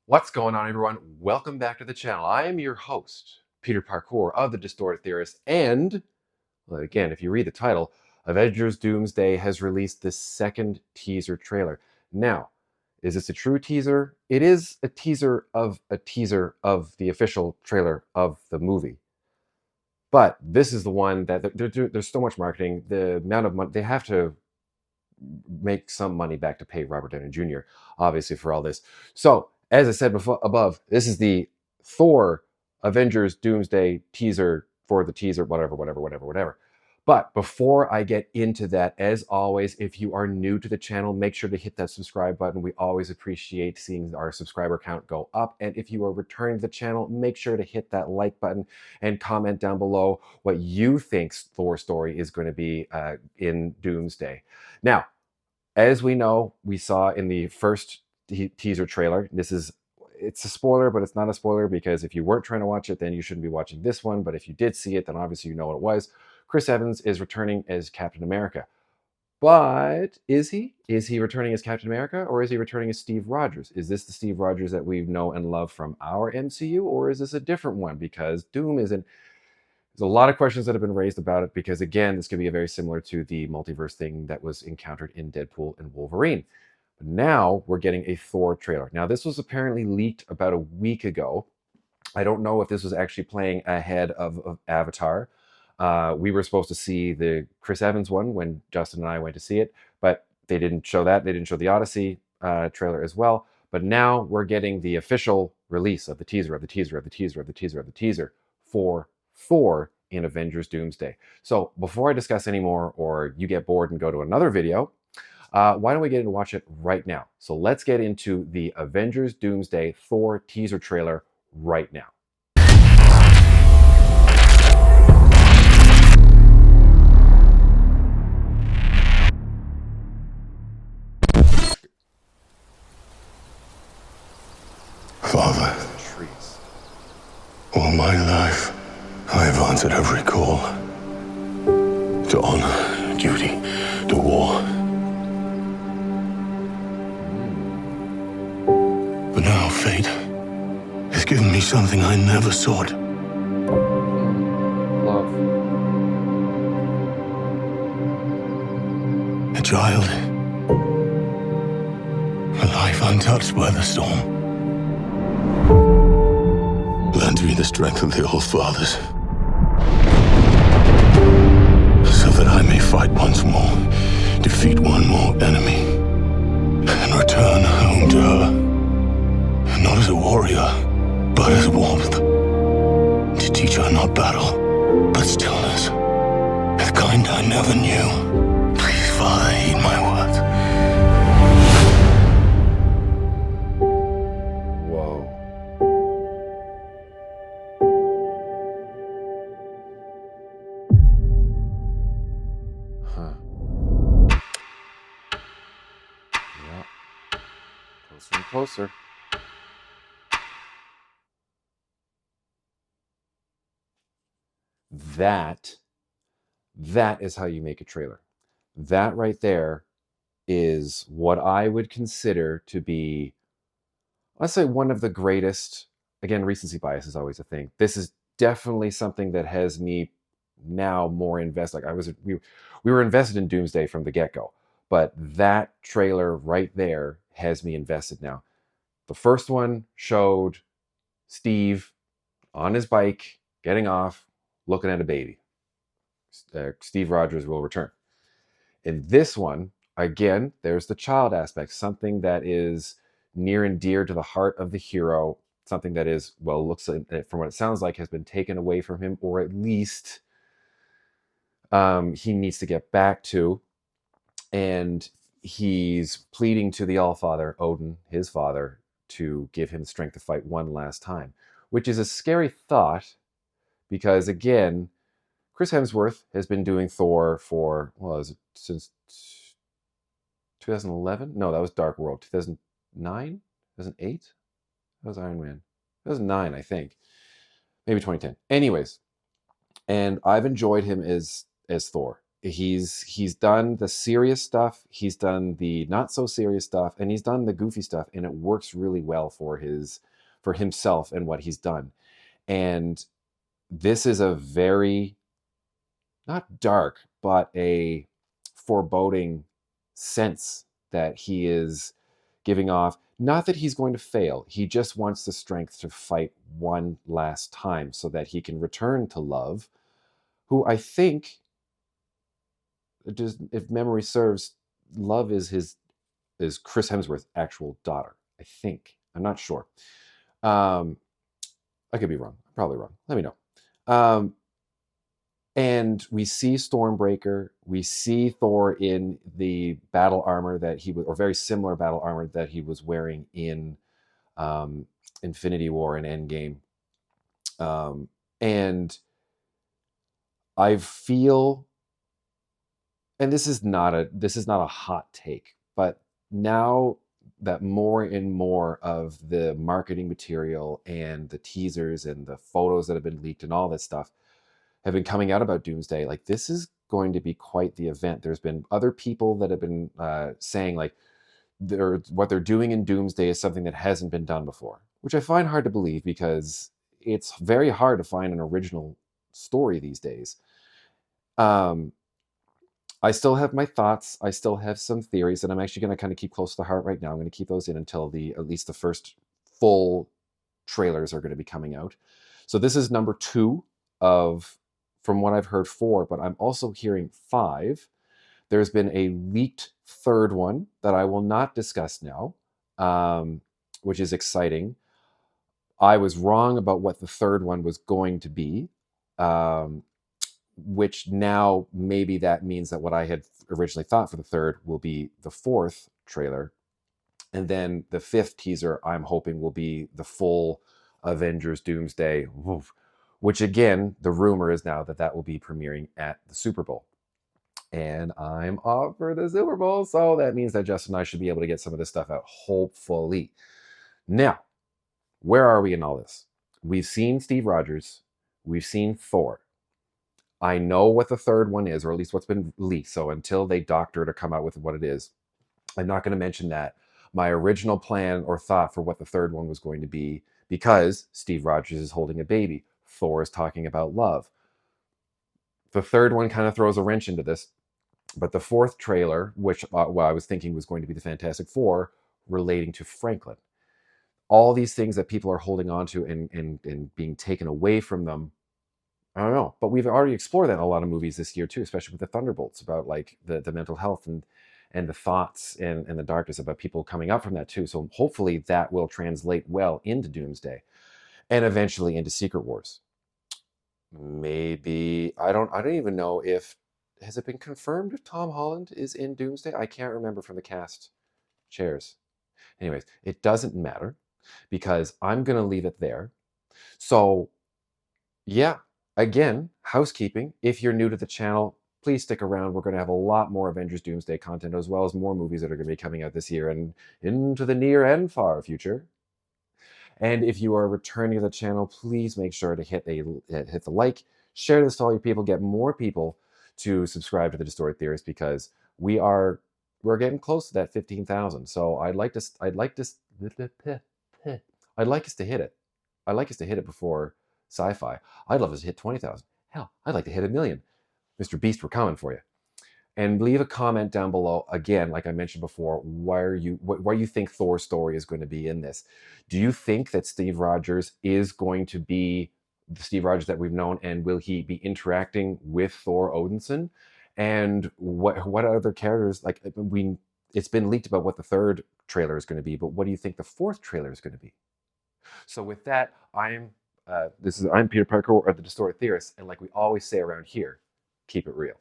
What's going on, everyone? Welcome back to the channel. I am your host, Peter Parkour of the Distorted Theorists, and, well, again, if you read the title, Avengers Doomsday has released the second teaser trailer. Now, is this a true teaser? It is a teaser of the official trailer of the movie. But this is the one that there's so much marketing, the amount of money, they have to make some money back to pay Robert Downey Jr., obviously, for all this. So, as I said before, above, this is the Thor Avengers Doomsday teaser for the teaser, whatever. But before I get into that, as always, if you are new to the channel, make sure to hit that subscribe button. We always appreciate seeing our subscriber count go up. And if you are returning to the channel, make sure to hit that like button and comment down below what you think Thor's story is going to be in Doomsday. Now, as we know, we saw in the first teaser trailer, it's a spoiler, but it's not a spoiler, because if you weren't trying to watch it, then you shouldn't be watching this one. But if you did see it, then obviously you know what it was. Chris Evans is returning as Captain America. But is he? Is he returning as Captain America, or is he returning as Steve Rogers? Is this the Steve Rogers that we know and love from our MCU, or is this a different one? Because Doom isn't... There's a lot of questions that have been raised about it, because, again, this could be very similar to the multiverse thing that was encountered in Deadpool and Wolverine. But now we're getting a Thor trailer. Now, this was apparently leaked about a week ago. I don't know if this was actually playing ahead of Avatar. We were supposed to see the Chris Evans one when Justin and I went to see it, but they didn't show that. They didn't show the Odyssey trailer as well. But now we're getting the official release of the teaser for Thor in Avengers Doomsday. So before I discuss any more, or you get bored and go to another video, why don't we get into watch it right now? So let's get into the Avengers Doomsday Thor teaser trailer right now. Father, all my life, I have answered every call. To honor, duty, to war. But now fate has given me something I never sought. Love. A child. A life untouched by the storm. Lend me the strength of the old fathers, so that I may fight once more, defeat one more enemy, and return home to her, not as a warrior, but as warmth, to teach her not battle, but stillness, the kind I never knew. Please, Father, heed my words. Whoa. Huh. Yeah. Closer and closer. That is how you make a trailer. That right there is what I would consider to be, let's say, one of the greatest. Again, recency bias is always a thing. This is definitely something that has me now more invested. Like we were invested in Doomsday from the get-go, but that trailer right there has me invested now. The first one showed Steve on his bike, getting off, looking at a baby. Steve Rogers will return. In this one, again, there's the child aspect, something that is near and dear to the heart of the hero, something that is, well, looks like, from what it sounds like, has been taken away from him, or at least he needs to get back to. And he's pleading to the Allfather, Odin, his father, to give him strength to fight one last time, which is a scary thought, because, again, Chris Hemsworth has been doing Thor for, well, is it since 2011? No, that was Dark World. 2009? 2008? That was Iron Man. 2009, I think. Maybe 2010. Anyways, and I've enjoyed him as Thor. he's done the serious stuff, he's done the not so serious stuff, and he's done the goofy stuff, and it works really well for himself and what he's done. And this is a very, not dark, but a foreboding sense that he is giving off. Not that he's going to fail, he just wants the strength to fight one last time so that he can return to Love, who I think, just if memory serves, Love is Chris Hemsworth's actual daughter. I think. I'm not sure. I could be wrong. I'm probably wrong. Let me know. And we see Stormbreaker. We see Thor in the battle armor that he was, or very similar battle armor that he was wearing in Infinity War and Endgame. And I feel, and this is not a hot take, but now that more and more of the marketing material and the teasers and the photos that have been leaked and all this stuff have been coming out about Doomsday, like, this is going to be quite the event. There's been other people that have been saying, like, what they're doing in Doomsday is something that hasn't been done before, which I find hard to believe because it's very hard to find an original story these days. I still have my thoughts. I still have some theories that I'm actually going to kind of keep close to the heart right now. I'm going to keep those in until at least the first full trailers are going to be coming out. So this is number 2 of, from what I've heard, 4, but I'm also hearing 5. There's been a leaked third one that I will not discuss now, which is exciting. I was wrong about what the third one was going to be. Which now maybe that means that what I had originally thought for the third will be the 4th trailer. And then the 5th teaser, I'm hoping, will be the full Avengers Doomsday, which again, the rumor is now that will be premiering at the Super Bowl. And I'm off for the Super Bowl, so that means that Justin and I should be able to get some of this stuff out, hopefully. Now, where are we in all this? We've seen Steve Rogers. We've seen Thor. I know what the third one is, or at least what's been leaked. So until they doctor it or come out with what it is, I'm not going to mention that. My original plan or thought for what the third one was going to be, because Steve Rogers is holding a baby, Thor is talking about love. The third one kind of throws a wrench into this, but the 4th trailer, which I was thinking was going to be the Fantastic Four, relating to Franklin. All these things that people are holding on to and being taken away from them, I don't know, but we've already explored that in a lot of movies this year too, especially with the Thunderbolts, about like the mental health and the thoughts and the darkness, about people coming up from that too. So hopefully that will translate well into Doomsday and eventually into Secret Wars. Maybe I don't even know if, has it been confirmed if Tom Holland is in Doomsday? I can't remember from the cast chairs. Anyways, it doesn't matter because I'm going to leave it there. So yeah, again, housekeeping. If you're new to the channel, please stick around. We're going to have a lot more Avengers Doomsday content, as well as more movies that are going to be coming out this year and into the near and far future. And if you are returning to the channel, please make sure to hit the like, share this to all your people, get more people to subscribe to the Distorted Theorists, because we're getting close to that 15,000. So I'd like us to hit it. I'd like us to hit it before Sci-Fi. I'd love us to hit 20,000. Hell, I'd like to hit 1 million. Mr. Beast, we're coming for you. And leave a comment down below, again, like I mentioned before, where you think Thor's story is going to be in this. Do you think that Steve Rogers is going to be the Steve Rogers that we've known, and will he be interacting with Thor Odinson? And what other characters, like, it's been leaked about what the 3rd trailer is going to be, but what do you think the 4th trailer is going to be? So with that, I'm Peter Parkour of the Distorted Theorists, and like we always say around here, keep it real.